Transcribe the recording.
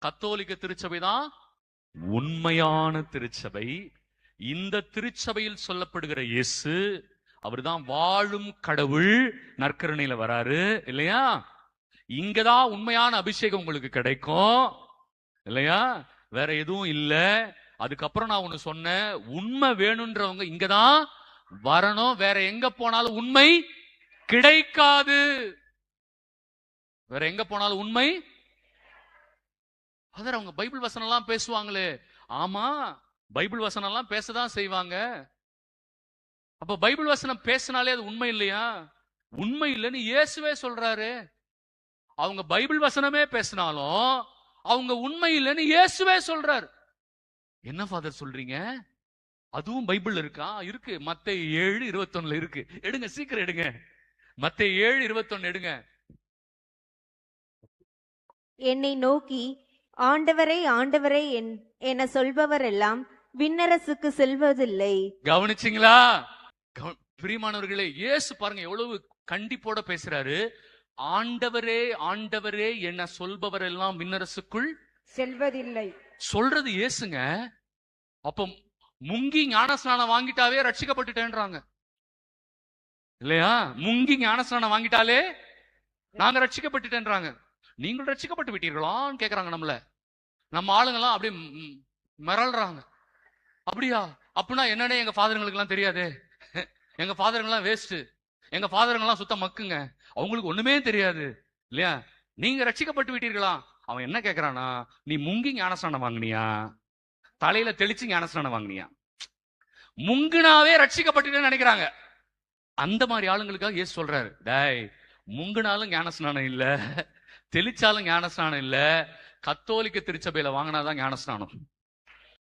கத்தோலிக்க திருச்சபை தான் உண்மையான திருச்சபை. இந்த திருச்சபையில் சொல்லப்படுகிற இயேசு அவர்தான் வாழும் கடவுள், நற்கருணையில வராரு இல்லையா? இங்கதான் உண்மையான அபிஷேகம் உங்களுக்கு கிடைக்கும் இல்லையா? வேற எதுவும் இல்ல. அதுக்கப்புறம் நான் ஒண்ணு சொன்னேன், உண்மை வேணும்ன்றவங்க இங்கதான் வரணும். வேற எங்க போனாலும் உண்மை கிடைக்காது. வேற எங்க போனாலும் உண்மை. அதர் அவங்க பைபிள் வசனம் எல்லாம் பேசுவாங்களே, ஆமா பைபிள் வசனம் எல்லாம் பேசதான் செய்வாங்க. அப்ப பைபிள் வசனம் பேசினாலே அது உண்மை இல்லையா? உண்மை இல்லைன்னு இயேசுவே சொல்றாரு. அவங்க பைபிள் வசனமே பேசினாலும் அவங்க உண்மை இல்லைன்னு இயேசுவே சொல்றாரு. என்ன ஃபாதர் சொல்றீங்க? அதுவும் பைபிள் இருக்கா? இருக்கு, மத்தேயு 7:21 இருக்கு. எடுங்க, சீக்கிரம் எடுங்க, மத்தேயு 7:21 எடுங்க. என்னை நோக்கி ஆண்டவரே ஆண்டவரே என சொல்பவர் எல்லாம் விண்ணரசுக்கு செல்வதில்லை. கவனிச்சிங்களா? பிரியமானவர்களே, இயேசு பாருங்க எவ்வளவு கண்டிப்போட பேசுறாரு. ஆண்டவரே ஆண்டவரே என சொல்பவர் எல்லாம் விண்ணரசுக்குள் செல்வதில்லை சொல்றது இயேசுங்க. அப்ப முங்கி ஞானஸ்நானம் வாங்கிட்டாவே ரட்சிக்கப்பட்டுட்டேன்றாங்க இல்லையா? முங்கி ஞானஸ்நானம் வாங்கிட்டாலே நாங்க ரட்சிக்கப்பட்டுட்டேன்றாங்க. நீங்கள் ரட்சிக்கப்பட்டு விட்டீர்களான்னு கேக்குறாங்க நம்மள. நம்ம ஆளுங்கெல்லாம் அப்படியே மிரள்றாங்க. அப்படியா? அப்படின்னா என்னன்னே எங்க ஃபாதருங்களுக்கு எல்லாம் தெரியாது. எங்க ஃபாதருங்கெல்லாம் வேஸ்ட், எங்க ஃபாதருங்கெல்லாம் சுத்த மக்குங்க, அவங்களுக்கு ஒண்ணுமே தெரியாது இல்லையா? நீங்க ரட்சிக்கப்பட்டு விட்டீர்களா? அவன் என்ன கேட்கிறானா, நீ முங்கி ஞானஸ்நானம் வாங்கினியா, தலையில தெளிச்சு ஞானஸ்நானம் வாங்கினியா? முங்குனாவே ரட்சிக்கப்பட்டுட்டேன்னு நினைக்கிறாங்க. அந்த மாதிரி ஆளுங்களுக்காக இயேசு சொல்றாரு, டேய் முங்குனாலும் ஞானஸ்நானம் இல்ல, தெளிச்சாலும் ஞானஸ்நானம் இல்ல, கத்தோலிக்க திருச்சபையில வாங்கினாதான் ஞானஸ்நானம்.